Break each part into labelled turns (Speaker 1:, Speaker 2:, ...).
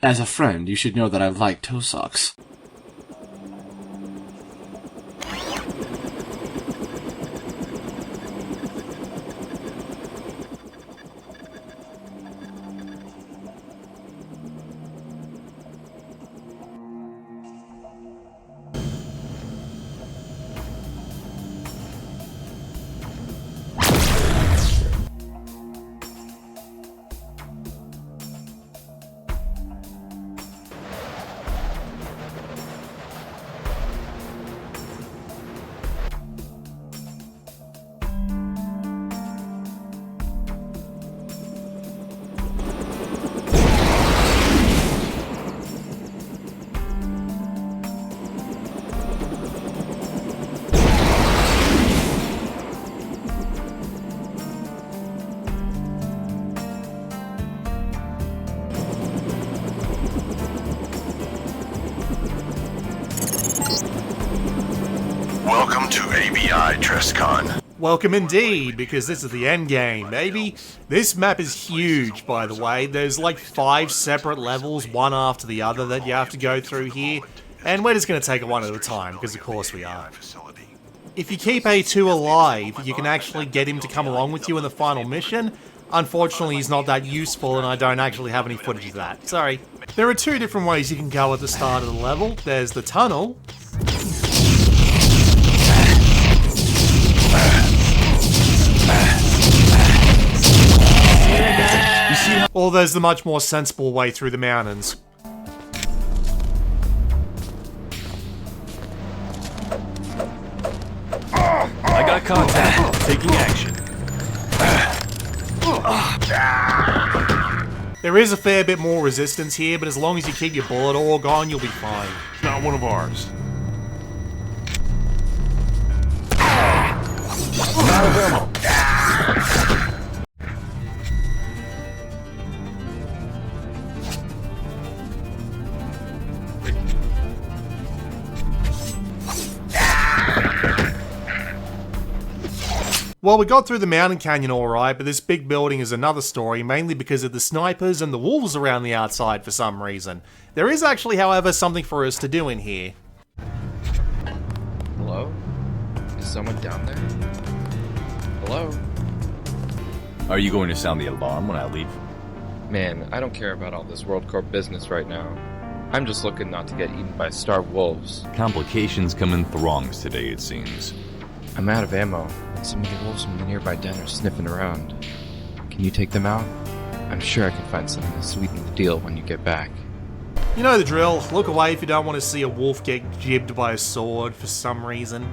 Speaker 1: As a friend, you should know that I like toe socks.
Speaker 2: Welcome to ABI Trescon.
Speaker 3: Welcome indeed, because this is the end game, baby. This map is huge, by the way. There's like 5 separate levels, one after the other, that you have to go through here. And we're just going to take it one at a time, because of course we are. If you keep A2 alive, you can actually get him to come along with you in the final mission. Unfortunately, he's not that useful, and I don't actually have any footage of that. Sorry. There are 2 different ways you can go at the start of the level. There's the tunnel. Or there's the much more sensible way through the mountains.
Speaker 4: I got contact. Taking action.
Speaker 3: There is a fair bit more resistance here, but as long as you keep your bullet ore gone, you'll be fine.
Speaker 2: It's not one of ours.
Speaker 4: Not of ammo.
Speaker 3: Well, we got through the mountain canyon alright, but this big building is another story, mainly because of the snipers and the wolves around the outside for some reason. There is actually, however, something for us to do in here.
Speaker 5: Hello? Is someone down there? Hello?
Speaker 4: Are you going to sound the alarm when I leave?
Speaker 5: Man, I don't care about all this World Corp business right now. I'm just looking not to get eaten by starved wolves.
Speaker 4: Complications come in throngs today, it seems.
Speaker 5: I'm out of ammo. Some of the wolves from the nearby den are sniffing around. Can you take them out? I'm sure I can find something to sweeten the deal when you get back.
Speaker 3: You know the drill. Look away if you don't want to see a wolf get jibbed by a sword for some reason.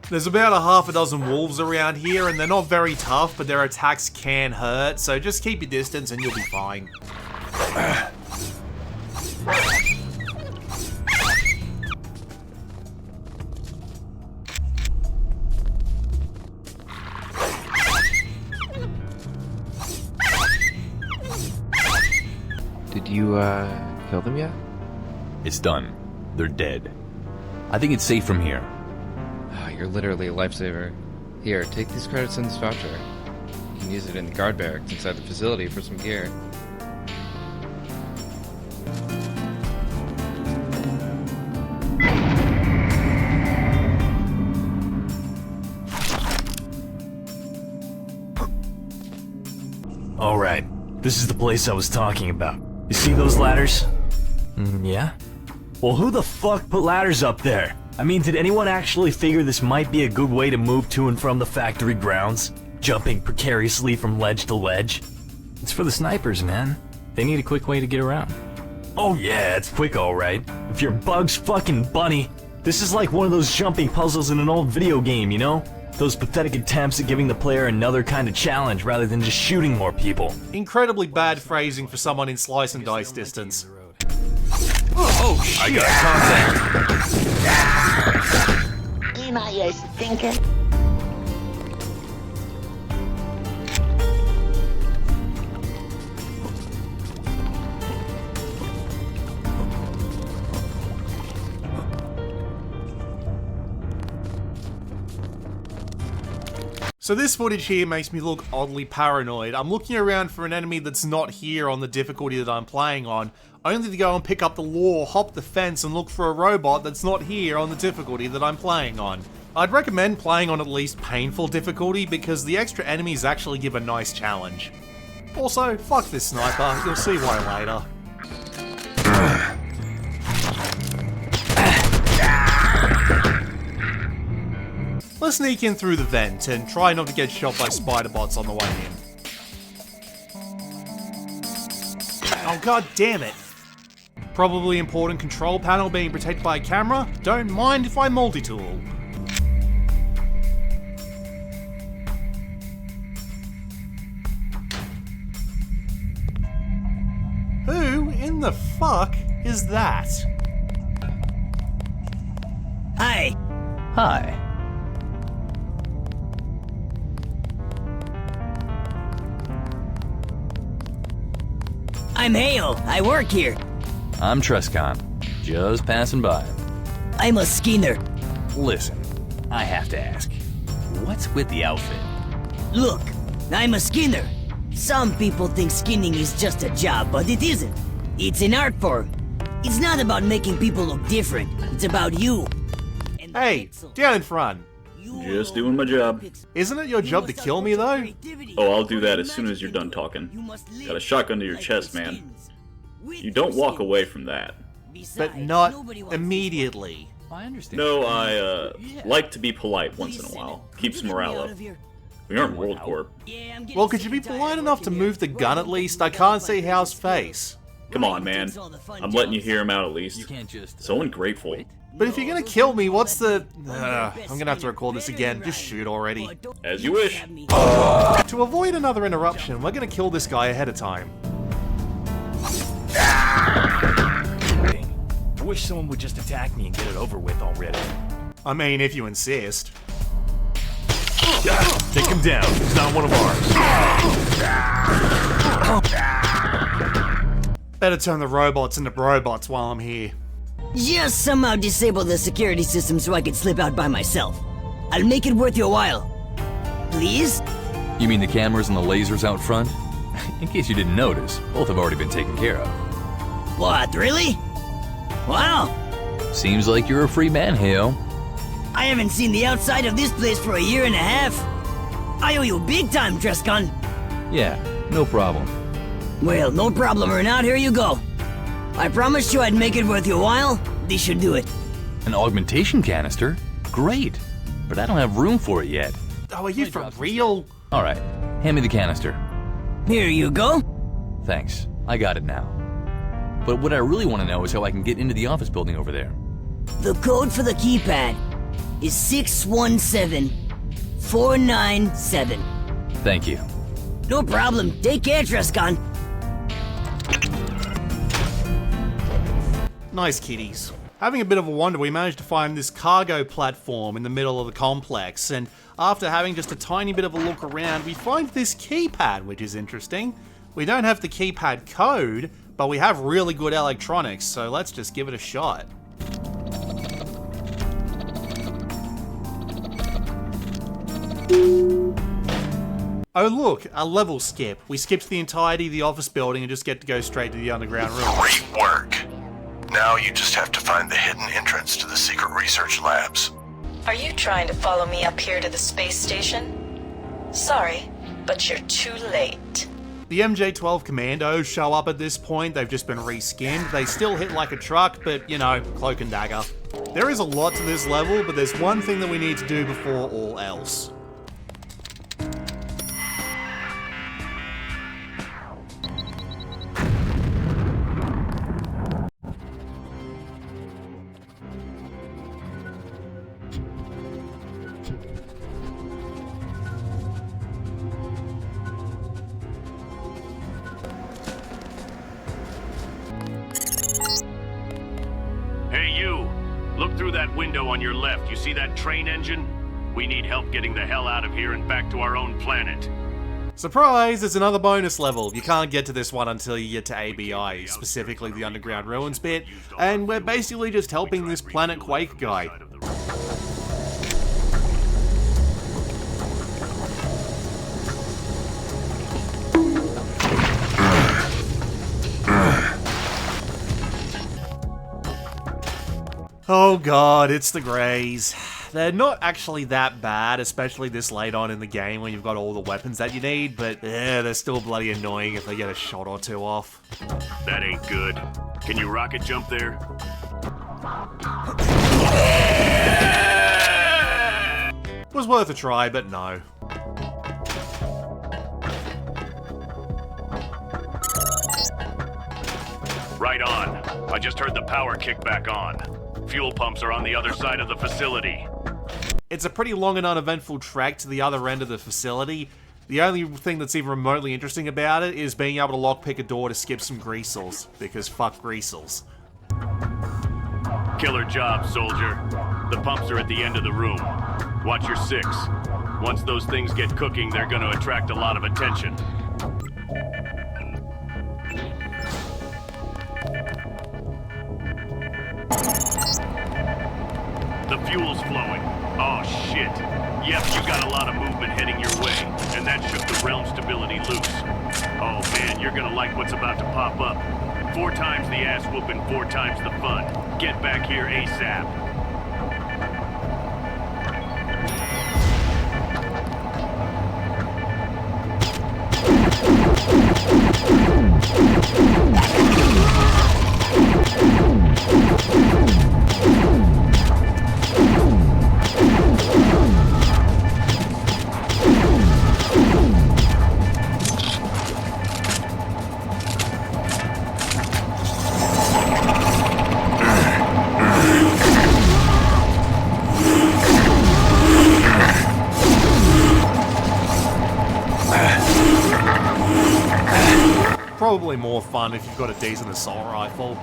Speaker 3: There's about a half a dozen wolves around here, and they're not very tough, but their attacks can hurt, so just keep your distance and you'll be fine.
Speaker 5: Did you, kill them yet?
Speaker 4: It's done. They're dead. I think it's safe from here.
Speaker 5: Oh, you're literally a lifesaver. Here, take these credits in this voucher. You can use it in the guard barracks inside the facility for some gear.
Speaker 6: Alright, this is the place I was talking about. You see those ladders? Yeah? Well, who the fuck put ladders up there? I mean, did anyone actually figure this might be a good way to move to and from the factory grounds? Jumping precariously from ledge to ledge? It's for the snipers, man. They need a quick way to get around. Oh yeah, it's quick alright. If you're Bugs fucking Bunny, this is like one of those jumping puzzles in an old video game, you know? Those pathetic attempts at giving the player another kind of challenge rather than just shooting more people.
Speaker 3: Incredibly bad phrasing for someone in slice and dice distance.
Speaker 6: Oh shit! I got contact!
Speaker 7: Come on, you stinker.
Speaker 3: So this footage here makes me look oddly paranoid. I'm looking around for an enemy that's not here on the difficulty that I'm playing on, only to go and pick up the lore, hop the fence, and look for a robot that's not here on the difficulty that I'm playing on. I'd recommend playing on at least painful difficulty because the extra enemies actually give a nice challenge. Also, fuck this sniper, you'll see why later. Let's sneak in through the vent and try not to get shot by spider bots on the way in. Oh god damn it! Probably important control panel being protected by a camera? Don't mind if I multi-tool. Who in the fuck is that?
Speaker 7: Hi.
Speaker 4: Hi.
Speaker 7: I'm Hale. I work here.
Speaker 4: I'm Trescon. Just passing by.
Speaker 7: I'm a skinner.
Speaker 4: Listen, I have to ask. What's with the outfit?
Speaker 7: Look, I'm a skinner. Some people think skinning is just a job, but it isn't. It's an art form. It's not about making people look different. It's about you. And the
Speaker 3: Hey,
Speaker 7: pixels.
Speaker 3: down in front.
Speaker 7: You
Speaker 8: Just
Speaker 7: are
Speaker 8: doing my job.
Speaker 7: pixels.
Speaker 3: Isn't it your job to kill me though?
Speaker 8: Oh, I'll do that as soon as you're done talking. Got a shotgun to your chest, man. You don't walk away from that.
Speaker 3: But not immediately.
Speaker 4: I understand.
Speaker 8: No, I like to be polite once in a while. Keeps morale up. We aren't World Corp.
Speaker 3: Well, could you be polite enough to move the gun at least? I can't see Hal's face.
Speaker 8: Come on, man. I'm letting you hear him out at least.
Speaker 4: You can't just...
Speaker 8: So ungrateful.
Speaker 3: But if you're gonna kill me, what's the... I'm gonna have to record this again. Just shoot already.
Speaker 8: As you wish.
Speaker 3: To avoid another interruption, we're gonna kill this guy ahead of time.
Speaker 6: I wish someone would just attack me and get it over with already.
Speaker 3: I mean, if you insist.
Speaker 6: Take him down. He's not one of ours.
Speaker 3: Better turn the robots into robots while I'm here.
Speaker 7: Just somehow disable the security system so I can slip out by myself. I'll make it worth your while. Please?
Speaker 4: You mean the cameras and the lasers out front? In case you didn't notice, both have already been taken care of.
Speaker 7: What, really? Wow!
Speaker 4: Seems like you're a free man, Hale.
Speaker 7: I haven't seen the outside of this place for a year and a half. I owe you big time, Trescon.
Speaker 4: Yeah, no problem.
Speaker 7: Well, no problem or not, here you go. I promised you I'd make it worth your while. This should do it.
Speaker 4: An augmentation canister? Great. But I don't have room for it yet.
Speaker 3: Oh, are you for real?
Speaker 4: Alright, hand me the canister.
Speaker 7: Here you go.
Speaker 4: Thanks, I got it now. But what I really want to know is how I can get into the office building over there.
Speaker 7: The code for the keypad is 617497.
Speaker 4: Thank you.
Speaker 7: No problem. Take care, Trescon.
Speaker 3: Nice kitties. Having a bit of a wander, we managed to find this cargo platform in the middle of the complex, and after having just a tiny bit of a look around, we find this keypad, which is interesting. We don't have the keypad code, but we have really good electronics, so let's just give it a shot. Oh look, a level skip. We skipped the entirety of the office building and just get to go straight to the underground room.
Speaker 2: Great work. Now you just have to find the hidden entrance to the secret research labs.
Speaker 9: Are you trying to follow me up here to the space station? Sorry, but you're too late.
Speaker 3: The MJ-12 Commandos show up at this point. They've just been reskinned. They still hit like a truck, but, you know, cloak and dagger. There is a lot to this level, but there's one thing that we need to do before all else.
Speaker 10: Hey, you! Look through that window on your left. You see that train engine? We need help getting the hell out of here and back to our own planet.
Speaker 3: Surprise! It's another bonus level. You can't get to this one until you get to ABI, specifically the Underground Ruins bit, and we're basically just helping this Planet Quake guy. Oh god, it's the Greys. They're not actually that bad, especially this late on in the game when you've got all the weapons that you need, but yeah, they're still bloody annoying if they get a shot or two off.
Speaker 10: That ain't good. Can you rocket jump there?
Speaker 3: Was worth a try, but no.
Speaker 10: Right on. I just heard the power kick back on. Fuel pumps are on the other side of the facility.
Speaker 3: It's a pretty long and uneventful trek to the other end of the facility. The only thing that's even remotely interesting about it is being able to lockpick a door to skip some greasels, because fuck greasels.
Speaker 10: Killer job, soldier. The pumps are at the end of the room. Watch your six. Once those things get cooking, they're gonna attract a lot of attention. The fuel's flowing. Oh shit. Yep, you got a lot of movement heading your way, and that shook the realm stability loose. Oh man, you're gonna like what's about to pop up. 4 times the ass whooping, 4 times the fun. Get back here ASAP.
Speaker 3: Probably more fun if you've got a decent assault rifle.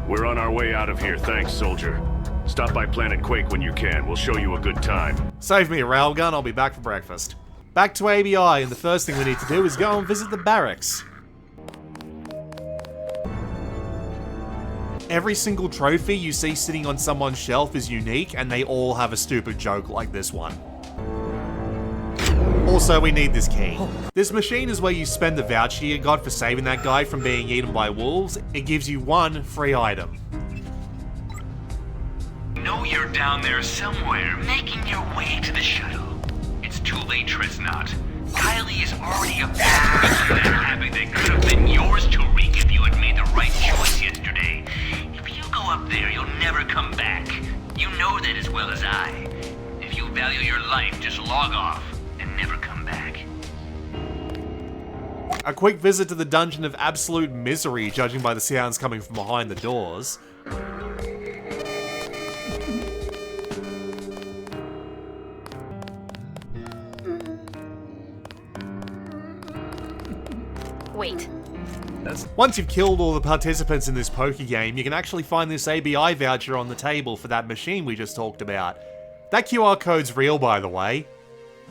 Speaker 10: We're on our way out of here, thanks, soldier. Stop by Planet Quake when you can, we'll show you a good time.
Speaker 3: Save me a railgun, I'll be back for breakfast. Back to ABI, and the first thing we need to do is go and visit the barracks. Every single trophy you see sitting on someone's shelf is unique, and they all have a stupid joke like this one. Also, we need this key. This machine is where you spend the voucher you got for saving that guy from being eaten by wolves. It gives you 1 free item.
Speaker 11: Know you're down there somewhere, making your way to the shuttle. It's too late, Tresnot. Kylie is already up there that habit that could have been yours to wreak if you had made the right choice yesterday. If you go up there, you'll never come back. You know that as well as I. If you value your life, just log off and never come back.
Speaker 3: A quick visit to the dungeon of absolute misery, judging by the sounds coming from behind the doors.
Speaker 12: Wait.
Speaker 3: Once you've killed all the participants in this poker game, you can actually find this ABI voucher on the table for that machine we just talked about. That QR code's real, by the way.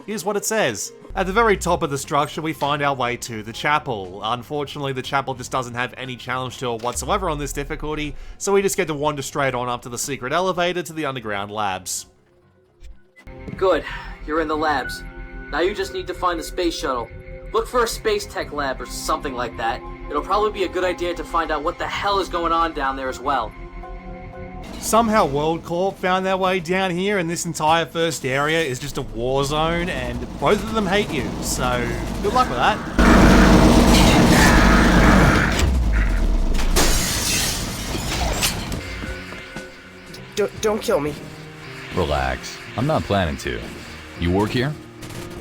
Speaker 3: Here's what it says. At the very top of the structure, we find our way to the chapel. Unfortunately, the chapel just doesn't have any challenge to it whatsoever on this difficulty, so we just get to wander straight on up to the secret elevator to the underground labs.
Speaker 13: Good. You're in the labs. Now you just need to find the space shuttle. Look for a space tech lab or something like that. It'll probably be a good idea to find out what the hell is going on down there as well.
Speaker 3: Somehow World Corp found their way down here, and this entire first area is just a war zone, and both of them hate you, so good luck with that.
Speaker 14: Don't kill me.
Speaker 4: Relax. I'm not planning to. You work here?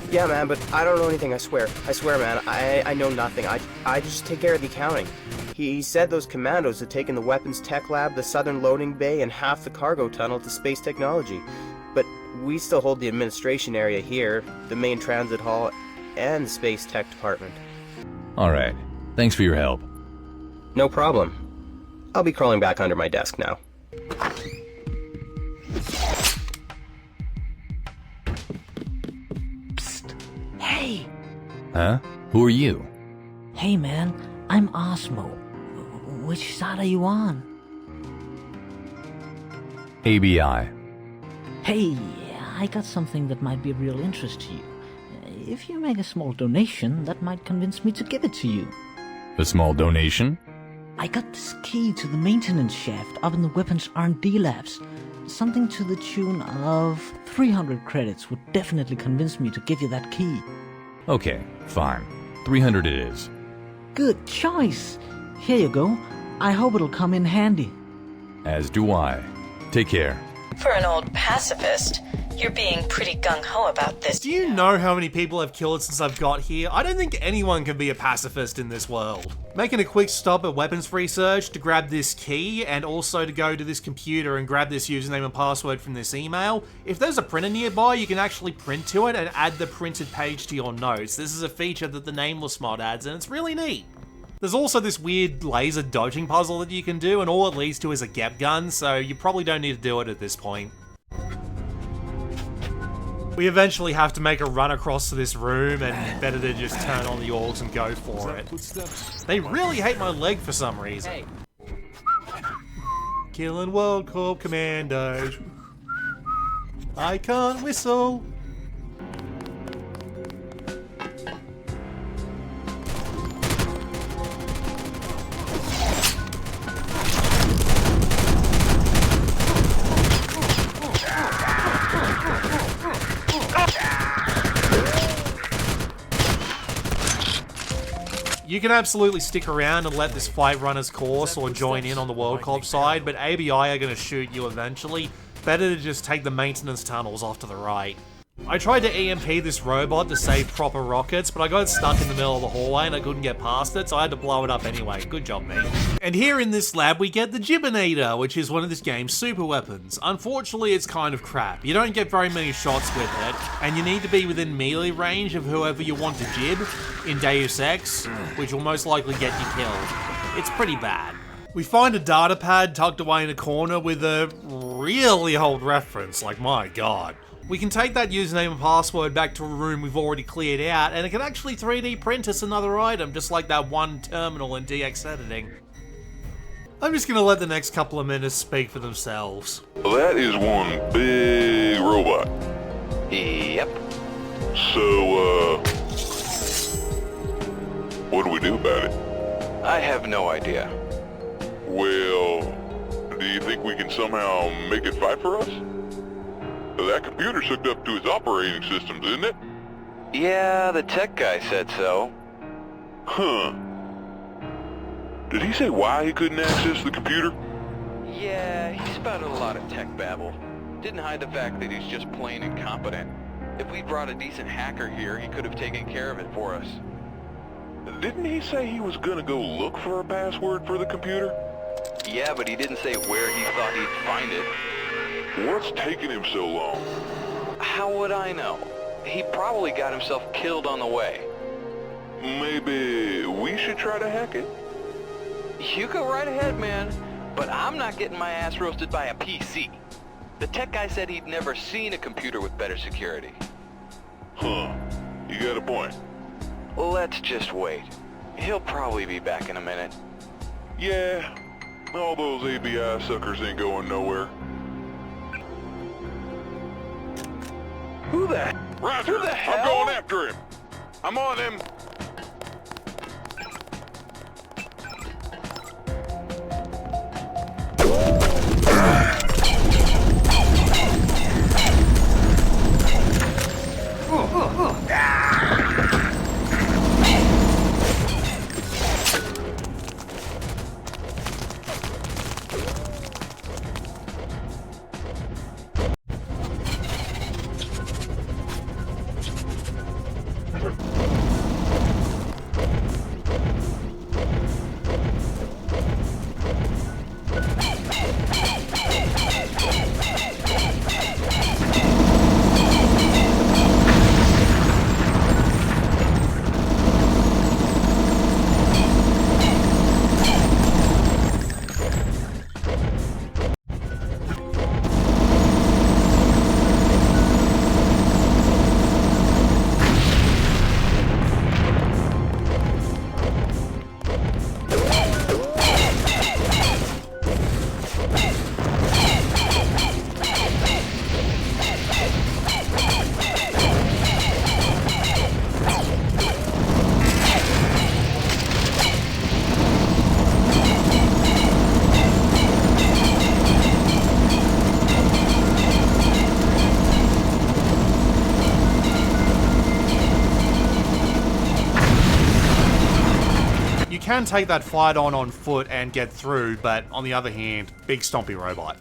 Speaker 14: Yeah, man, but I don't know anything, I swear. I swear, man, I know nothing. I just take care of the accounting. He said those commandos had taken the weapons tech lab, the southern loading bay, and half the cargo tunnel to space technology. But we still hold the administration area here, the main transit hall, and the space tech department.
Speaker 4: Alright. Thanks for your help.
Speaker 14: No problem. I'll be crawling back under my desk now.
Speaker 15: Hey!
Speaker 4: Huh? Who are you?
Speaker 15: Hey man, I'm Osmo. Which side are you on?
Speaker 4: ABI.
Speaker 15: Hey, I got something that might be of real interest to you. If you make a small donation, that might convince me to give it to you.
Speaker 4: A small donation?
Speaker 15: I got this key to the maintenance shaft up in the weapons R&D labs. something to the tune of 300 credits would definitely convince me to give you that key.
Speaker 4: Okay, fine. 300 it is.
Speaker 15: Good choice. Here you go. I hope it'll come in handy.
Speaker 4: As do I. Take care.
Speaker 9: For an old pacifist, you're being pretty gung-ho about this.
Speaker 3: Do you know how many people I've killed since I've got here? I don't think anyone can be a pacifist in this world. Making a quick stop at weapons research to grab this key and also to go to this computer and grab this username and password from this email. If there's a printer nearby, you can actually print to it and add the printed page to your notes. This is a feature that the Nameless mod adds and it's really neat. There's also this weird laser dodging puzzle that you can do, and all it leads to is a GEP gun, so you probably don't need to do it at this point. We eventually have to make a run across to this room, and better to just turn on the augs and go for it. They really hate my leg for some reason. Killing World Corp commandos. I can't whistle. You can absolutely stick around and let this fight run its course or join in on the World Corp side, but ABI are going to shoot you eventually. Better to just take the maintenance tunnels off to the right. I tried to EMP this robot to save proper rockets, but I got stuck in the middle of the hallway and I couldn't get past it, so I had to blow it up anyway. Good job, me. And here in this lab we get the Jibbinator, which is one of this game's super weapons. Unfortunately, it's kind of crap. You don't get very many shots with it, and you need to be within melee range of whoever you want to jib in Deus Ex, which will most likely get you killed. It's pretty bad. We find a data pad tucked away in a corner with a really old reference, like my god. We can take that username and password back to a room we've already cleared out, and it can actually 3D print us another item, just like that one terminal in DX editing. I'm just gonna let the next couple of minutes speak for themselves.
Speaker 12: Well, that is one big robot.
Speaker 16: Yep.
Speaker 12: So, what do we do about it?
Speaker 16: I have no idea.
Speaker 12: Well, do you think we can somehow make it fight for us? That computer's hooked up to its operating systems, isn't it?
Speaker 16: Yeah, the tech guy said so.
Speaker 12: Huh. Did he say why he couldn't access the computer?
Speaker 16: Yeah, he spouted a lot of tech babble. Didn't hide the fact that he's just plain incompetent. If we'd brought a decent hacker here, he could have taken care of it for us.
Speaker 12: Didn't he say he was gonna go look for a password for the computer?
Speaker 16: Yeah, but he didn't say where he thought he'd find it.
Speaker 12: What's taking him so long?
Speaker 16: How would I know? He probably got himself killed on the way.
Speaker 12: Maybe we should try to hack it?
Speaker 16: You go right ahead, man. But I'm not getting my ass roasted by a PC. The tech guy said he'd never seen a computer with better security.
Speaker 12: Huh. You got a point.
Speaker 16: Let's just wait. He'll probably be back in a minute.
Speaker 12: Yeah. All those ABI suckers ain't going nowhere.
Speaker 16: Who the?
Speaker 12: Roger!
Speaker 16: Who the hell?
Speaker 12: I'm going after him! I'm on him!
Speaker 3: can take that fight on foot and get through, but on the other hand, big stompy robot.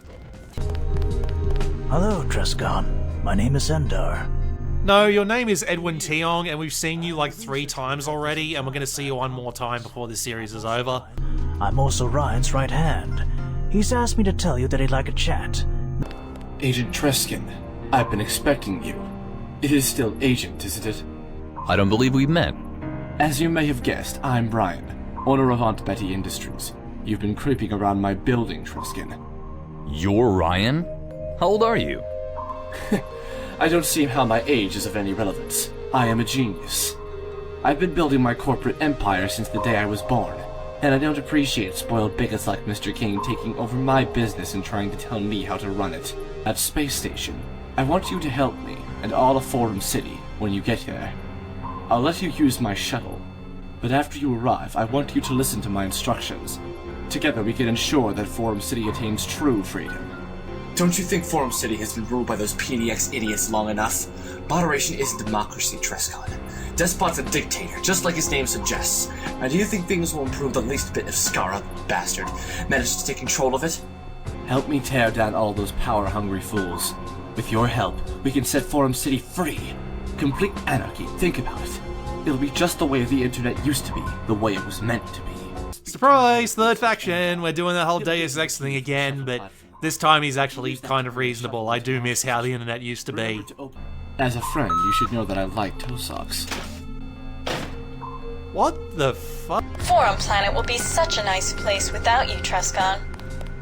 Speaker 17: Hello, Trescon. My name is Endar.
Speaker 3: No, your name is Edwin Tiong, and we've seen you like 3 times already, and we're going to see you one more time before this series is over.
Speaker 17: I'm also Ryan's right hand. He's asked me to tell you that he'd like a chat.
Speaker 1: Agent Treskin, I've been expecting you. It is still Agent, isn't it?
Speaker 4: I don't believe we've met.
Speaker 1: As you may have guessed, I'm Brian, owner of Aunt Betty Industries. You've been creeping around my building, Treskin.
Speaker 4: You're Ryan? How old are you?
Speaker 1: I don't see how my age is of any relevance. I am a genius. I've been building my corporate empire since the day I was born, and I don't appreciate spoiled bigots like Mr. King taking over my business and trying to tell me how to run it. At Space Station, I want you to help me and all of Forum City when you get there. I'll let you use my shuttle, but after you arrive, I want you to listen to my instructions. Together we can ensure that Forum City attains true freedom.
Speaker 18: Don't you think Forum City has been ruled by those PDX idiots long enough? Moderation isn't democracy, Trescon. Despot's a dictator, just like his name suggests. And do you think things will improve the least bit if Skara, the bastard, manages to take control of it?
Speaker 1: Help me tear down all those power-hungry fools. With your help, we can set Forum City free. Complete anarchy, think about it. It'll be just the way the internet used to be, the way it was meant to be.
Speaker 3: Surprise! Third faction! We're doing the whole Deus Ex thing again, but this time he's actually kind of reasonable. I do miss how the internet used to be.
Speaker 1: As a friend, you should know that I like toe socks.
Speaker 3: What the fuck?
Speaker 9: Forum Planet will be such a nice place without you, Trescon.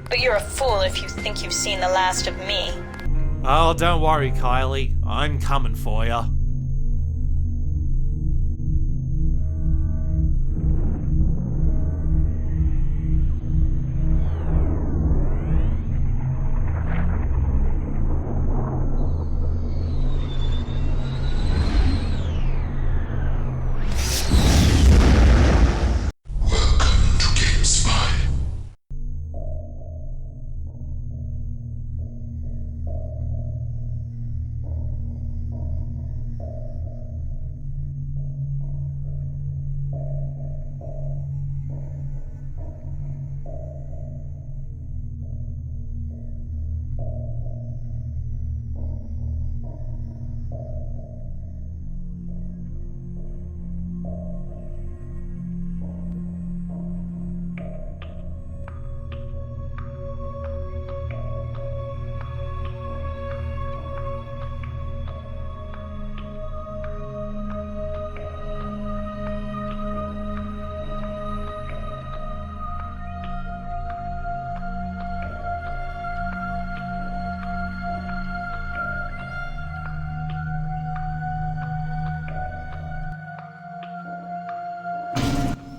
Speaker 9: But you're a fool if you think you've seen the last of me.
Speaker 3: Oh, don't worry, Kylie. I'm coming for ya.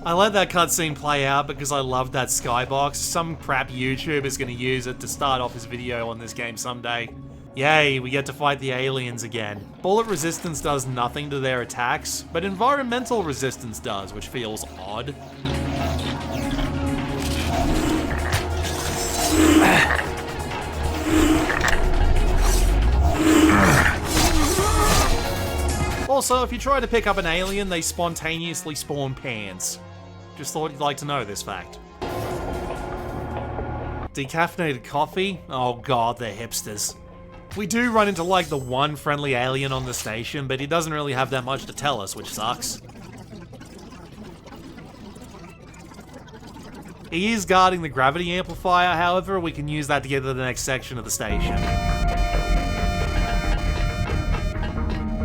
Speaker 3: I let that cutscene play out because I love that skybox. Some crap YouTuber is going to use it to start off his video on this game someday. Yay, we get to fight the aliens again. Bullet resistance does nothing to their attacks, but environmental resistance does, which feels odd. Also, if you try to pick up an alien, they spontaneously spawn pants. Just thought you'd like to know this fact. Decaffeinated coffee? Oh god, they're hipsters. We do run into like the one friendly alien on the station, but he doesn't really have that much to tell us, which sucks. He is guarding the gravity amplifier, however, we can use that to get to the next section of the station.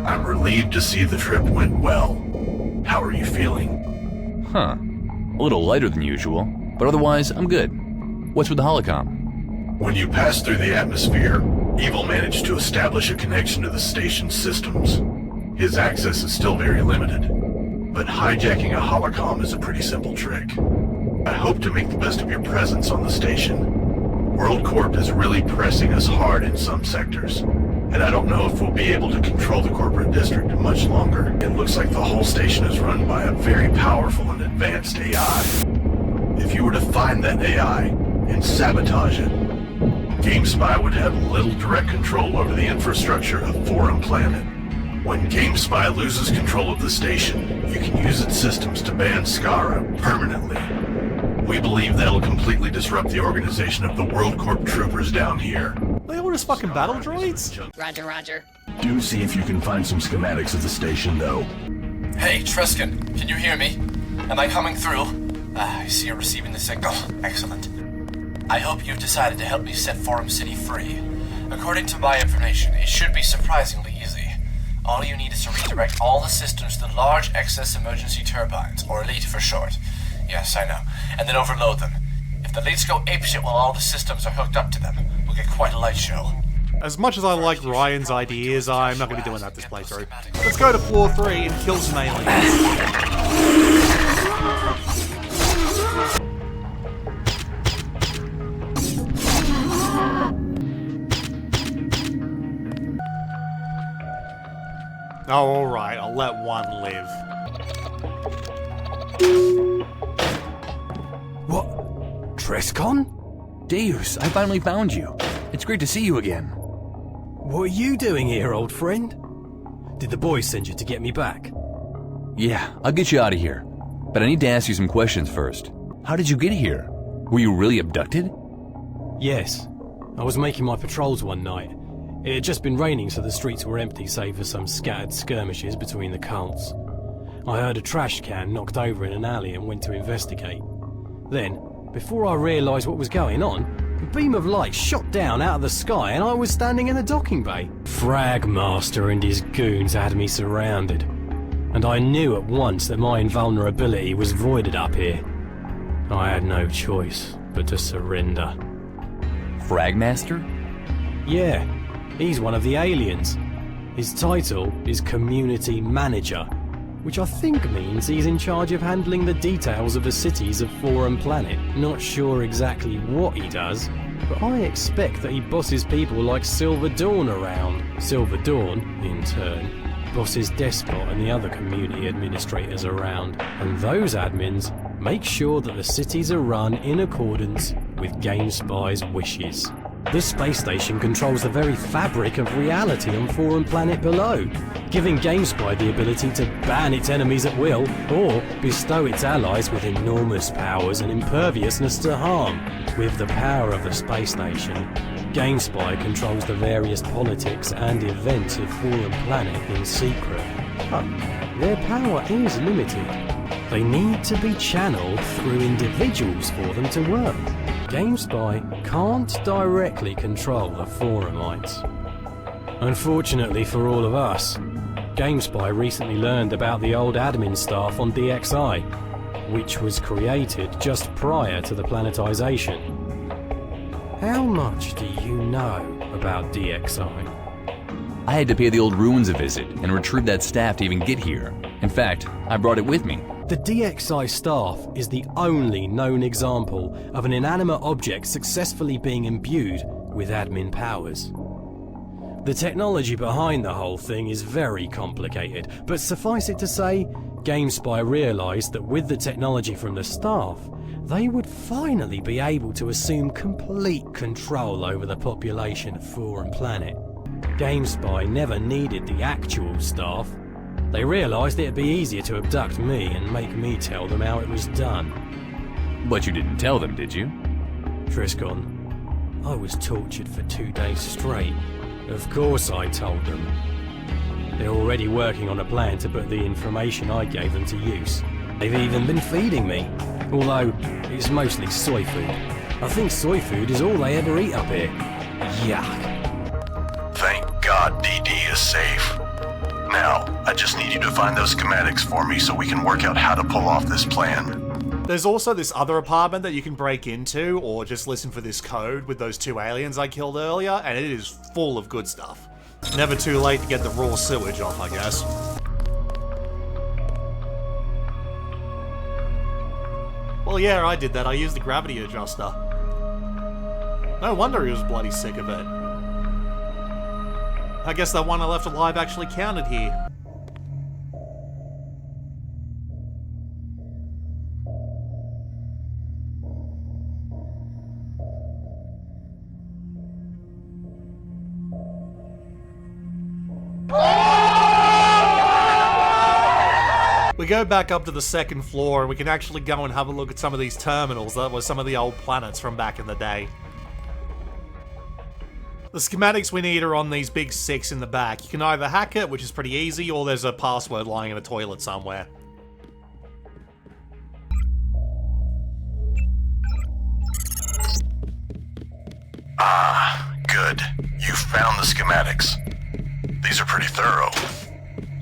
Speaker 2: I'm relieved to see the trip went well. How are you feeling?
Speaker 4: Huh. A little lighter than usual, but otherwise, I'm good. What's with the holocom?
Speaker 2: When you pass through the atmosphere, Evil managed to establish a connection to the station's systems. His access is still very limited, but hijacking a holocom is a pretty simple trick. I hope to make the best of your presence on the station. World Corp is really pressing us hard in some sectors, and I don't know if we'll be able to control the corporate district much longer. It looks like the whole station is run by a very powerful and advanced AI. If you were to find that AI and sabotage it, GameSpy would have little direct control over the infrastructure of Forum Planet. When GameSpy loses control of the station, you can use its systems to ban Skara permanently. We believe that'll completely disrupt the organization of the World Corp troopers down here.
Speaker 3: They all just fucking battle droids?
Speaker 19: Roger, roger.
Speaker 2: Do see if you can find some schematics of the station, though.
Speaker 1: Hey, Treskin, can you hear me? Am I coming through? I see you're receiving the signal. Excellent. I hope you've decided to help me set Forum City free. According to my information, it should be surprisingly easy. All you need is to redirect all the systems to the large excess emergency turbines, or ELITE for short. Yes, I know. And then overload them. If the ELITEs go apeshit while all the systems are hooked up to them, we'll get quite a light show.
Speaker 3: As much as I like Ryan's ideas, I'm not going to be doing that this playthrough. Let's go to floor 3 and kill some aliens. Oh, alright, I'll let one live.
Speaker 4: What? Trescon? Deus, I finally found you. It's great to see you again.
Speaker 20: What are you doing here, old friend? Did the boys send you to get me back?
Speaker 4: Yeah, I'll get you out of here. But I need to ask you some questions first. How did you get here? Were you really abducted?
Speaker 20: Yes. I was making my patrols one night. It had just been raining, so the streets were empty save for some scattered skirmishes between the cults. I heard a trash can knocked over in an alley and went to investigate. Then, before I realised what was going on, a beam of light shot down out of the sky and I was standing in the docking bay. Fragmaster and his goons had me surrounded, and I knew at once that my invulnerability was voided up here. I had no choice but to surrender.
Speaker 4: Fragmaster?
Speaker 20: Yeah, he's one of the aliens. His title is Community Manager, which I think means he's in charge of handling the details of the cities of Forum Planet. Not sure exactly what he does, but I expect that he bosses people like Silver Dawn around. Silver Dawn, in turn, bosses Despot and the other community administrators around. And those admins make sure that the cities are run in accordance with GameSpy's wishes. This space station controls the very fabric of reality on Forum Planet below, giving GameSpy the ability to ban its enemies at will, or bestow its allies with enormous powers and imperviousness to harm. With the power of the space station, GameSpy controls the various politics and events of Forum Planet in secret. But their power is limited. They need to be channeled through individuals for them to work. GameSpy can't directly control the Forumites. Unfortunately for all of us, GameSpy recently learned about the old admin staff on DXI, which was created just prior to the planetization. How much do you know about DXI?
Speaker 4: I had to pay the old ruins a visit and retrieve that staff to even get here. In fact, I brought it with me.
Speaker 20: The DXI staff is the only known example of an inanimate object successfully being imbued with admin powers. The technology behind the whole thing is very complicated, but suffice it to say, GameSpy realised that with the technology from the staff, they would finally be able to assume complete control over the population of Forum Planet. GameSpy never needed the actual staff. They realised it'd be easier to abduct me and make me tell them how it was done.
Speaker 4: But you didn't tell them, did you?
Speaker 20: Trescon, I was tortured for 2 days straight. Of course I told them. They're already working on a plan to put the information I gave them to use. They've even been feeding me, although it's mostly soy food. I think soy food is all they ever eat up here. Yuck.
Speaker 2: Thank God DD is safe. Now, I just need you to find those schematics for me so we can work out how to pull off this plan.
Speaker 3: There's also this other apartment that you can break into, or just listen for this code with those 2 aliens I killed earlier, and it is full of good stuff. Never too late to get the raw sewage off, I guess. Well, yeah, I did that. I used the gravity adjuster. No wonder he was bloody sick of it. I guess that one I left alive actually counted here. We go back up to the second floor and we can actually go and have a look at some of these terminals that were some of the old planets from back in the day. The schematics we need are on these big 6 in the back. You can either hack it, which is pretty easy, or there's a password lying in a toilet somewhere.
Speaker 2: Ah, good. You found the schematics. These are pretty thorough.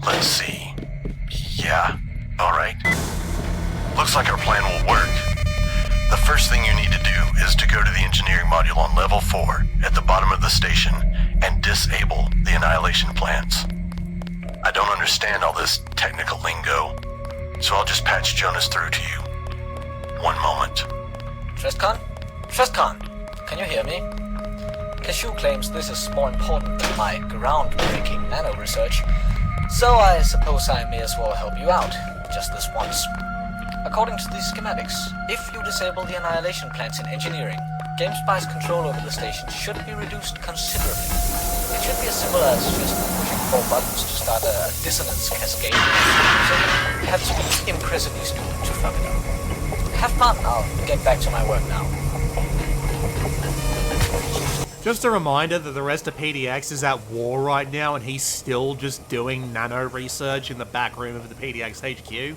Speaker 2: Let's see. Yeah, alright. Looks like our plan will work. The first thing you need to do is to go to the engineering module on level 4 at the bottom of the station and disable the annihilation plans. I don't understand all this technical lingo, so I'll just patch Jonas through to you. One moment.
Speaker 19: Tristcon? Tristcon, can you hear me? Cashew claims this is more important than my groundbreaking nano research, so I suppose I may as well help you out, just this once. According to these schematics, if you disable the annihilation plants in engineering, GameSpy's control over the station should be reduced considerably. It should be as simple as just pushing 4 buttons to start a dissonance cascade, so you have to be impressively stupid to fuck it up. Have fun, I'll get back to my work now.
Speaker 3: Just a reminder that the rest of PDX is at war right now and he's still just doing nano research in the back room of the PDX HQ.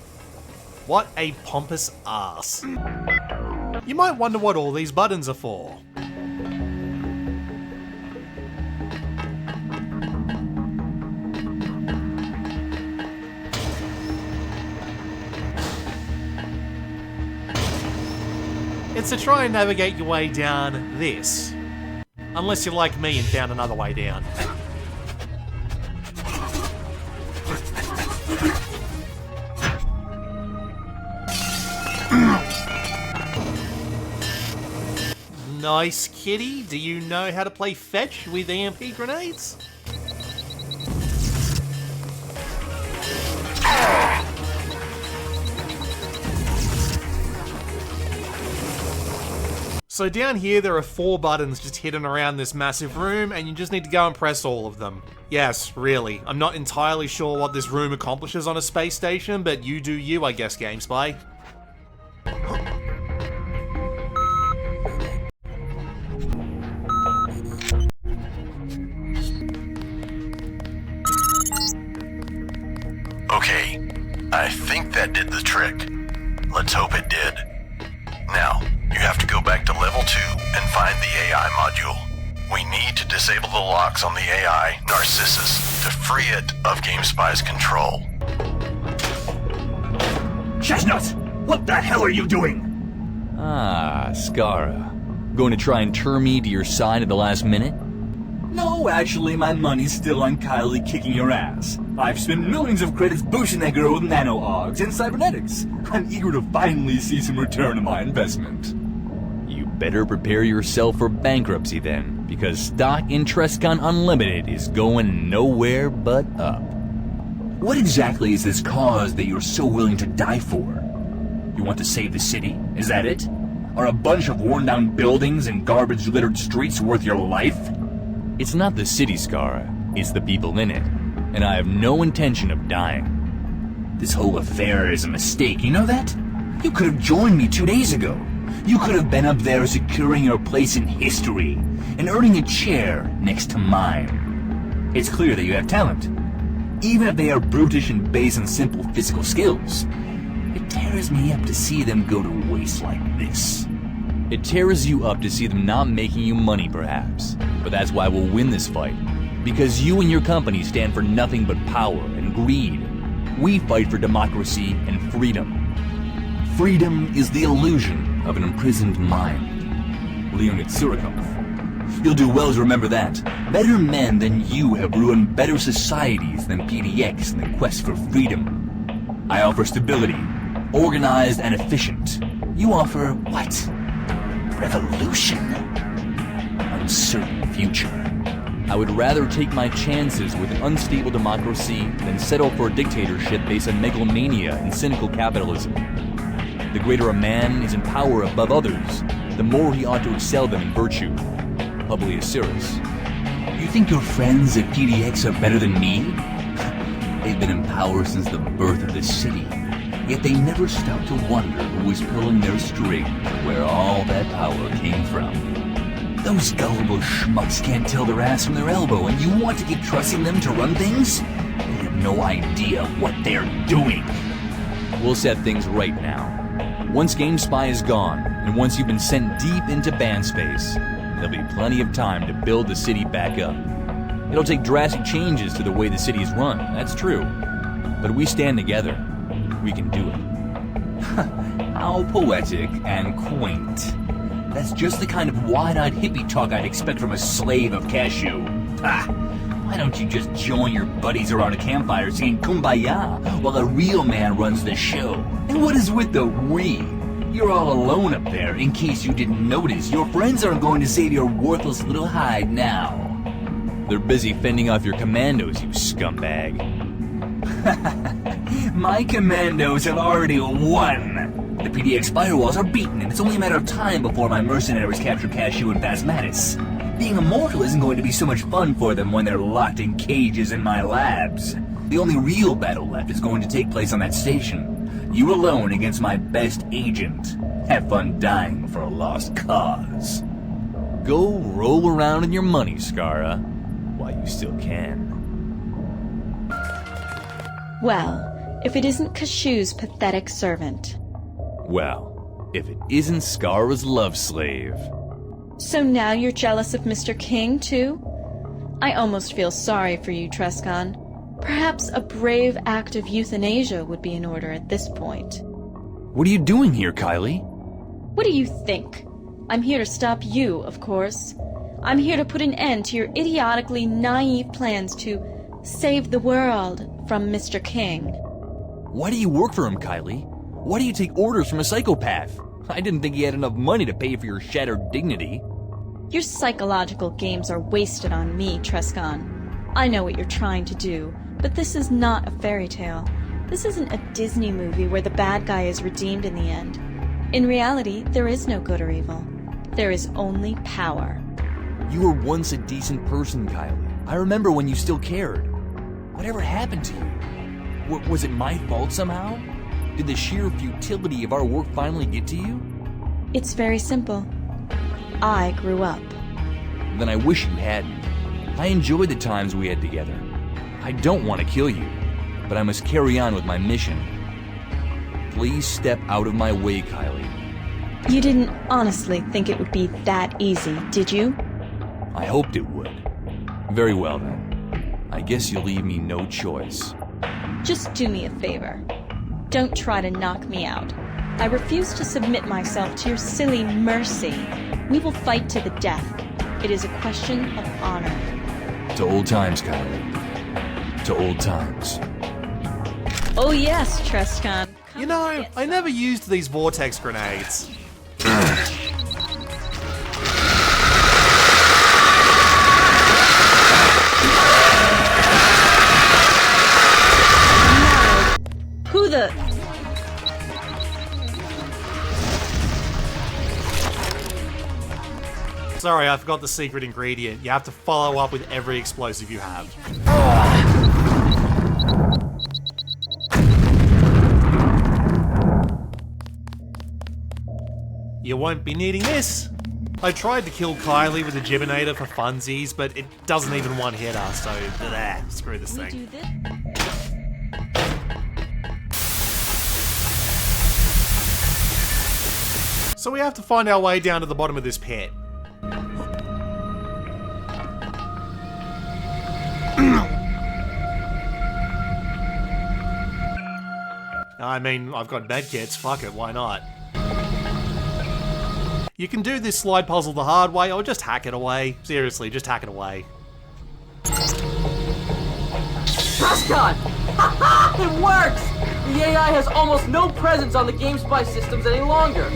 Speaker 3: What a pompous ass. You might wonder what all these buttons are for. It's to try and navigate your way down this. Unless you're like me and found another way down. Nice kitty, do you know how to play fetch with EMP grenades? So down here there are 4 buttons just hidden around this massive room and you just need to go and press all of them. Yes, really. I'm not entirely sure what this room accomplishes on a space station, but you do you, I guess, GameSpy.
Speaker 2: Okay, I think that did the trick. Let's hope it did. Now, you have to go back to level 2 and find the AI module. We need to disable the locks on the AI, Narcissus, to free it of GameSpy's control.
Speaker 21: Chestnut! What the hell are you doing?
Speaker 4: Ah, Skara. Going to try and turn me to your side at the last minute?
Speaker 6: No, actually, my money's still on Kylie kicking your ass. I've spent millions of credits boosting that girl with nano-augs and cybernetics. I'm eager to finally see some return on my investment.
Speaker 4: You better prepare yourself for bankruptcy then, because stock in Trescon Unlimited is going nowhere but up.
Speaker 21: What exactly is this cause that you're so willing to die for? You want to save the city? Is that it? Are a bunch of worn-down buildings and garbage-littered streets worth your life?
Speaker 4: It's not the city, Skara. It's the people in it. And I have no intention of dying.
Speaker 21: This whole affair is a mistake, you know that? You could have joined me 2 days ago. You could have been up there securing your place in history and earning a chair next to mine. It's clear that you have talent. Even if they are brutish and based on simple physical skills. It tears me up to see them go to waste like this.
Speaker 4: It tears you up to see them not making you money, perhaps. But that's why we'll win this fight. Because you and your company stand for nothing but power and greed. We fight for democracy and freedom. Freedom is the illusion of an imprisoned mind. Leonid Surikov. You'll do well to remember that. Better men than you have ruined better societies than PDX in the quest for freedom. I offer stability, organized and efficient. You offer what? Revolution. Uncertain future. I would rather take my chances with an unstable democracy than settle for a dictatorship based on megalomania and cynical capitalism. The greater a man is in power above others, the more he ought to excel them in virtue. Publius Syrus.
Speaker 21: You think your friends at PDX are better than me? They've been in power since the birth of this city. Yet they never stop to wonder who was pulling their string, where all that power came from. Those gullible schmucks can't tell their ass from their elbow, and you want to keep trusting them to run things? They have no idea what they're doing.
Speaker 4: We'll set things right now. Once GameSpy is gone, and once you've been sent deep into band space, there'll be plenty of time to build the city back up. It'll take drastic changes to the way the city is run, that's true. But if we stand together, we can do it.
Speaker 21: How poetic and quaint. That's just the kind of wide-eyed hippie talk I'd expect from a slave of cashew. Ha! Why don't you just join your buddies around a campfire singing Kumbaya while a real man runs the show? And what is with the we? You're all alone up there, in case you didn't notice. Your friends aren't going to save your worthless little hide now.
Speaker 4: They're busy fending off your commandos, you scumbag.
Speaker 21: My commandos have already won. The PDX firewalls are beaten, and it's only a matter of time before my mercenaries capture Cashew and Phasmatis. Being immortal isn't going to be so much fun for them when they're locked in cages in my labs. The only real battle left is going to take place on that station. You alone against my best agent. Have fun dying for a lost cause.
Speaker 4: Go roll around in your money, Skara, while you still can.
Speaker 5: Well, if it isn't Kashew's pathetic servant.
Speaker 4: Well, if it isn't Skara's love slave.
Speaker 5: So now you're jealous of Mr. King, too? I almost feel sorry for you, Trescon. Perhaps a brave act of euthanasia would be in order at this point.
Speaker 4: What are you doing here, Kylie?
Speaker 5: What do you think? I'm here to stop you, of course. I'm here to put an end to your idiotically naive plans to save the world from Mr. King.
Speaker 4: Why do you work for him, Kylie? Why do you take orders from a psychopath? I didn't think he had enough money to pay for your shattered dignity.
Speaker 5: Your psychological games are wasted on me, Trescon. I know what you're trying to do, but this is not a fairy tale. This isn't a Disney movie where the bad guy is redeemed in the end. In reality, there is no good or evil. There is only power.
Speaker 4: You were once a decent person, Kylie. I remember when you still cared. Whatever happened to you? Was it my fault somehow? Did the sheer futility of our work finally get to you?
Speaker 5: It's very simple. I grew up.
Speaker 4: Then I wish you hadn't. I enjoyed the times we had together. I don't want to kill you, but I must carry on with my mission. Please step out of my way, Kylie.
Speaker 5: You didn't honestly think it would be that easy, did you?
Speaker 4: I hoped it would. Very well then. I guess you'll leave me no choice.
Speaker 5: Just do me a favor. Don't try to knock me out. I refuse to submit myself to your silly mercy. We will fight to the death. It is a question of honor.
Speaker 4: To old times, Kylie. To old times.
Speaker 5: Oh yes, Trescon.
Speaker 3: You know, I never used these vortex grenades.
Speaker 5: Who the...
Speaker 3: Sorry, I forgot the secret ingredient. You have to follow up with every explosive you have. You won't be needing this. I tried to kill Kylie with a Gibbonator for funsies, but it doesn't even one-hit her, so screw this thing. So we have to find our way down to the bottom of this pit. I mean, I've got medkits, fuck it, why not? You can do this slide puzzle the hard way, or just hack it away. Seriously, just hack it away.
Speaker 13: Trescon! Ha! It works! The AI has almost no presence on the GameSpy systems any longer.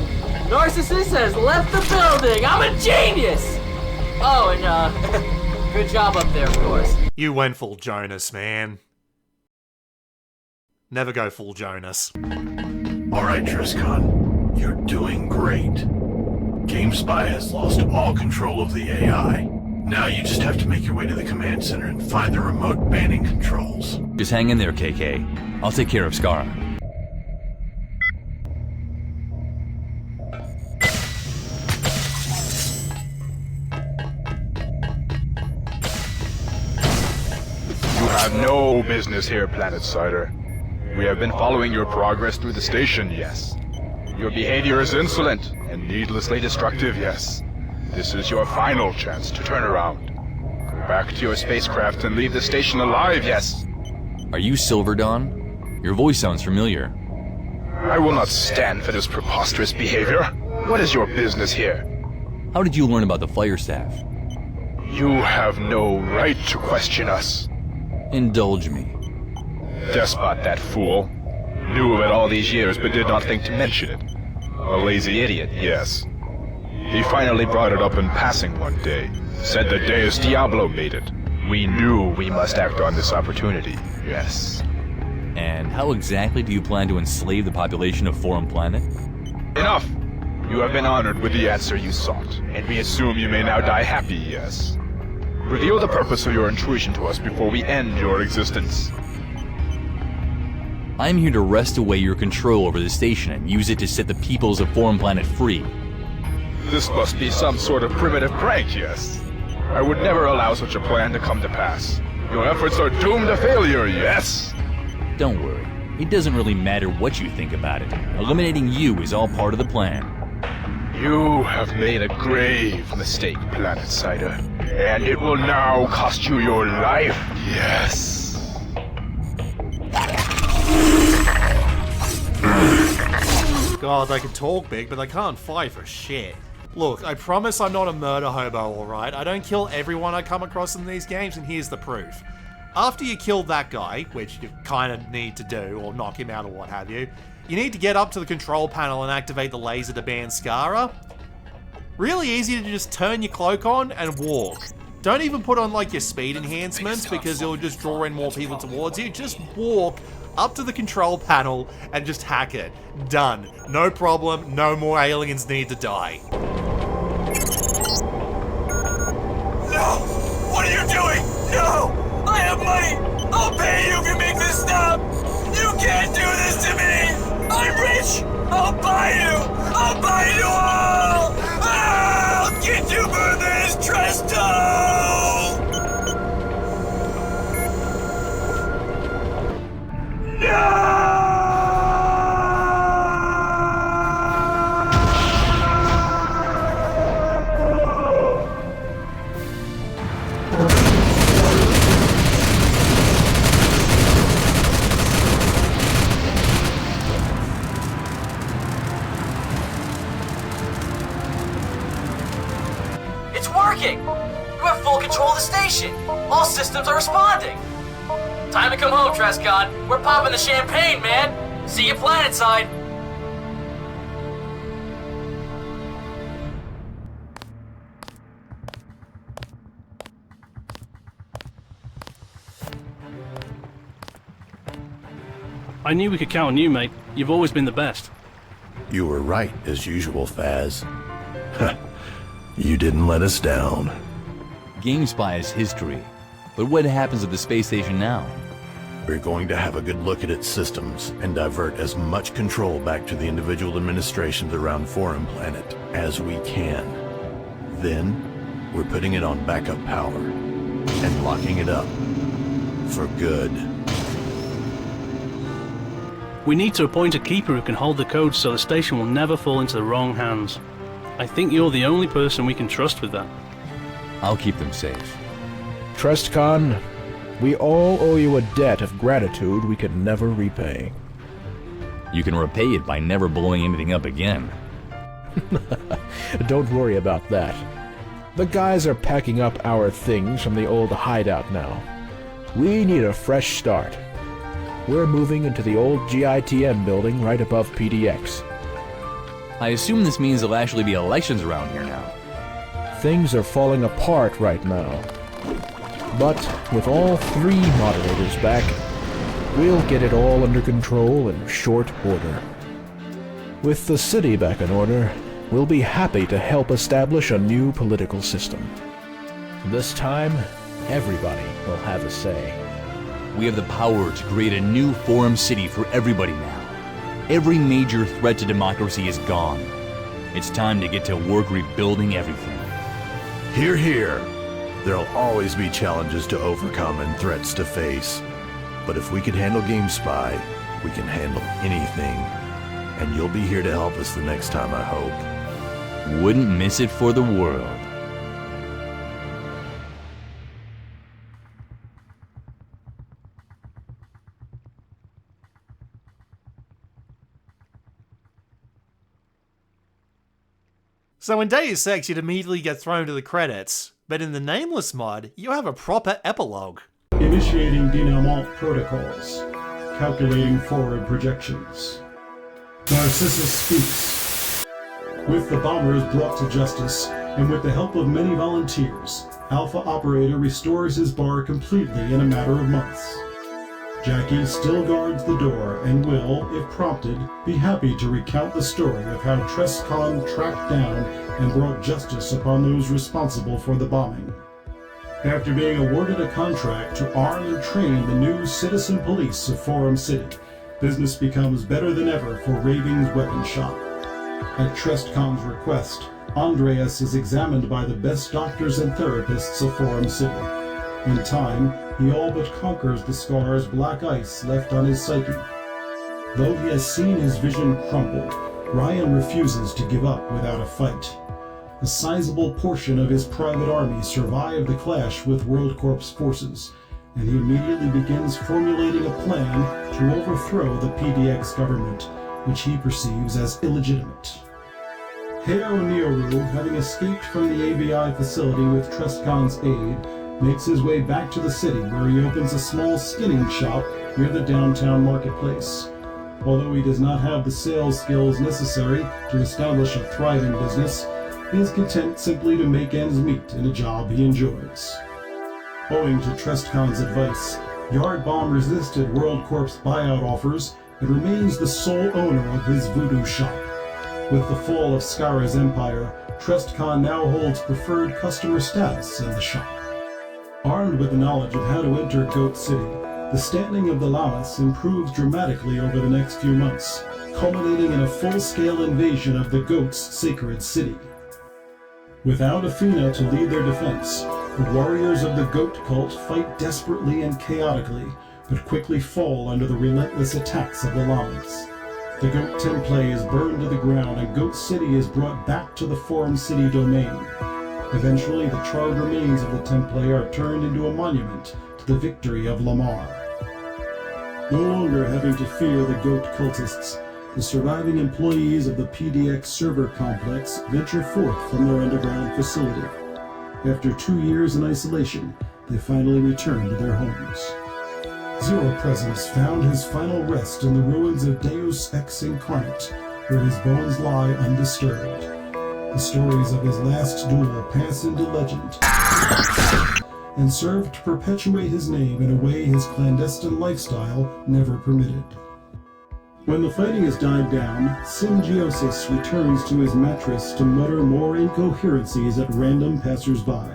Speaker 13: Narcissus has left the building! I'm a genius! Oh, and good job up there, of course.
Speaker 3: You went full Jonas, man. Never go full Jonas.
Speaker 2: Alright, Trescon. You're doing great. GameSpy has lost all control of the AI. Now you just have to make your way to the command center and find the remote banning controls.
Speaker 4: Just hang in there, KK. I'll take care of Skara.
Speaker 8: have no business here, Planet Cider. We have been following your progress through the station, yes. Your behavior is insolent and needlessly destructive, yes. This is your final chance to turn around. Go back to your spacecraft and leave the station alive, yes.
Speaker 4: Are you Silver Dawn? Your voice sounds familiar.
Speaker 8: I will not stand for this preposterous behavior. What is your business here?
Speaker 4: How did you learn about the Fire Staff?
Speaker 8: You have no right to question us.
Speaker 4: Indulge me.
Speaker 8: Despot, that fool. Knew of it all these years, but did not think to mention it. A lazy idiot, yes. He finally brought it up in passing one day. Said the Deus Diablo made it. We knew we must act on this opportunity, yes.
Speaker 4: And how exactly do you plan to enslave the population of Forum Planet?
Speaker 8: Enough! You have been honored with the answer you sought, and we assume you may now die happy, yes. Reveal the purpose of your intrusion to us before we end your existence.
Speaker 4: I'm here to wrest away your control over the station and use it to set the peoples of Forum Planet free.
Speaker 8: This must be some sort of primitive prank, yes. I would never allow such a plan to come to pass. Your efforts are doomed to failure, yes.
Speaker 4: Don't worry. It doesn't really matter what you think about it. Eliminating you is all part of the plan.
Speaker 8: You have made a grave mistake, Planet Cider. And it will now cost you your life, yes.
Speaker 3: God, they can talk big, but they can't fight for shit. Look, I promise I'm not a murder hobo, alright? I don't kill everyone I come across in these games, and here's the proof. After you kill that guy, which you kind of need to do, or knock him out or what have you, you need to get up to the control panel and activate the laser to ban Skara. Really easy to just turn your cloak on and walk. Don't even put on like your speed enhancements because it'll just draw in more people towards you. Just walk up to the control panel and just hack it. Done. No problem. No more aliens need to die.
Speaker 22: No! What are you doing? No! I have money! I'll pay you if you make this stop! You can't do this to me! I'm rich! I'll buy you! I'll buy you all! I'll get you for this, Tresto!
Speaker 13: It's working! You have full control of the station! All systems are responding! Time to come home, Trescon. We're popping the champagne, man! See you planetside!
Speaker 23: I knew we could count on you, mate. You've always been the best.
Speaker 2: You were right, as usual, Faz. You didn't let us down.
Speaker 4: GameSpy is history. But what happens at the space station now?
Speaker 2: We're going to have a good look at its systems and divert as much control back to the individual administrations around Forum Planet as we can. Then, we're putting it on backup power and locking it up for good.
Speaker 23: We need to appoint a keeper who can hold the codes so the station will never fall into the wrong hands. I think you're the only person we can trust with that.
Speaker 4: I'll keep them safe.
Speaker 24: Trustcon, we all owe you a debt of gratitude we could never repay.
Speaker 4: You can repay it by never blowing anything up again.
Speaker 24: Don't worry about that. The guys are packing up our things from the old hideout now. We need a fresh start. We're moving into the old GITM building right above PDX.
Speaker 4: I assume this means there'll actually be elections around here now.
Speaker 24: Things are falling apart right now. But with all three moderators back, we'll get it all under control in short order. With the city back in order, we'll be happy to help establish a new political system. This time, everybody will have a say.
Speaker 4: We have the power to create a new Forum City for everybody now. Every major threat to democracy is gone. It's time to get to work rebuilding everything.
Speaker 2: Hear, hear. There'll always be challenges to overcome and threats to face. But if we can handle GameSpy, we can handle anything. And you'll be here to help us the next time, I hope.
Speaker 4: Wouldn't miss it for the world.
Speaker 3: So in Deus Ex, you'd immediately get thrown to the credits, but in the Nameless mod, you have a proper epilogue.
Speaker 7: Initiating denouement protocols. Calculating forward projections. Narcissus speaks. With the bombers brought to justice, and with the help of many volunteers, Alpha Operator restores his bar completely in a matter of months. Jackie still guards the door and will, if prompted, be happy to recount the story of how Trescon tracked down and brought justice upon those responsible for the bombing. After being awarded a contract to arm and train the new citizen police of Forum City, business becomes better than ever for Raving's weapon shop. At Trescon's request, Andreas is examined by the best doctors and therapists of Forum City. In time, he all but conquers the scar's black ice left on his psyche. Though he has seen his vision crumble, Ryan refuses to give up without a fight. A sizable portion of his private army survive the clash with WorldCorp's forces, and he immediately begins formulating a plan to overthrow the PDX government, which he perceives as illegitimate. Heo Neoru, having escaped from the ABI facility with Trescon's aid, makes his way back to the city, where he opens a small skinning shop near the downtown marketplace. Although he does not have the sales skills necessary to establish a thriving business, he is content simply to make ends meet in a job he enjoys. Owing to Trescon's advice, Yard Bomb resisted WorldCorp's buyout offers and remains the sole owner of his voodoo shop. With the fall of Skara's empire, Trescon now holds preferred customer status in the shop. Armed with the knowledge of how to enter Goat City, the standing of the Llamas improves dramatically over the next few months, culminating in a full-scale invasion of the Goat's sacred city. Without Athena to lead their defense, the warriors of the Goat cult fight desperately and chaotically, but quickly fall under the relentless attacks of the Llamas. The Goat Temple is burned to the ground and Goat City is brought back to the Forum City domain. Eventually, the charred remains of the Temple are turned into a monument to the victory of Lamar. No longer having to fear the Goat cultists, the surviving employees of the PDX server complex venture forth from their underground facility. After 2 years in isolation, they finally return to their homes. Zero Presence found his final rest in the ruins of Deus Ex Incarnate, where his bones lie undisturbed. The stories of his last duel pass into legend and serve to perpetuate his name in a way his clandestine lifestyle never permitted. When the fighting has died down, Symbiosis returns to his mattress to mutter more incoherencies at random passers-by.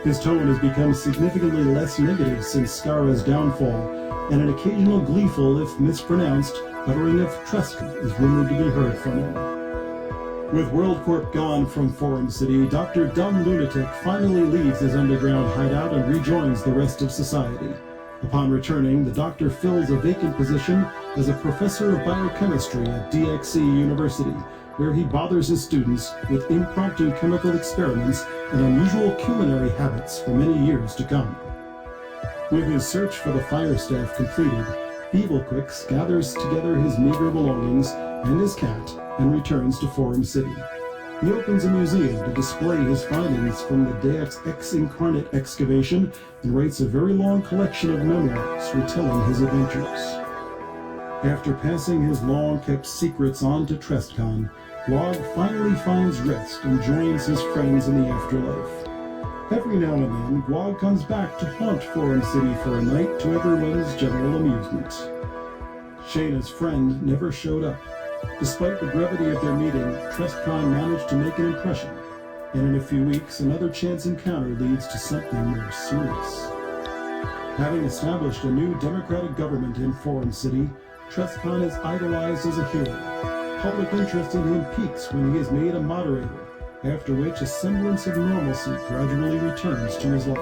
Speaker 7: His tone has become significantly less negative since Skara's downfall, and an occasional gleeful, if mispronounced, uttering of Tresca is rumored to be heard from him. With WorldCorp gone from Forum City, Dr. Dumb Lunatic finally leaves his underground hideout and rejoins the rest of society. Upon returning, the Doctor fills a vacant position as a professor of biochemistry at DXC University, where he bothers his students with impromptu chemical experiments and unusual culinary habits for many years to come. With his search for the fire staff completed, Evilquix gathers together his meager belongings and his cat and returns to Forum City. He opens a museum to display his findings from the Deus Ex Incarnate excavation and writes a very long collection of memoirs retelling his adventures. After passing his long-kept secrets on to Trescon, Guag finally finds rest and joins his friends in the afterlife. Every now and then, Guag comes back to haunt Forum City for a night to everyone's general amusement. Shayna's friend never showed up. Despite the brevity of their meeting, Trescon managed to make an impression, and in a few weeks, another chance encounter leads to something more serious. Having established a new democratic government in Forum City, Trescon is idolized as a hero. Public interest in him peaks when he is made a moderator, after which a semblance of normalcy gradually returns to his life.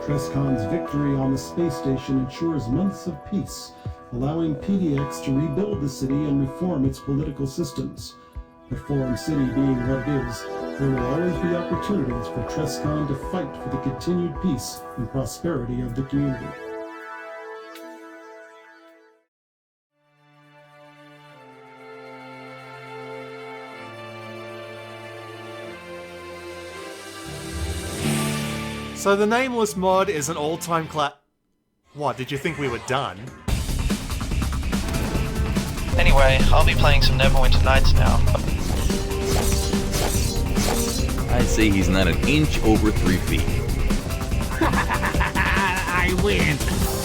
Speaker 7: Trescon's victory on the space station ensures months of peace, allowing PDX to rebuild the city and reform its political systems. But Forum City being what it is, there will always be opportunities for Trescon to fight for the continued peace and prosperity of the community.
Speaker 3: So the Nameless mod is an all-time What, did you think we were done?
Speaker 10: Anyway, I'll be playing some Neverwinter Nights now.
Speaker 4: I say he's not an inch over 3 feet.
Speaker 11: I win!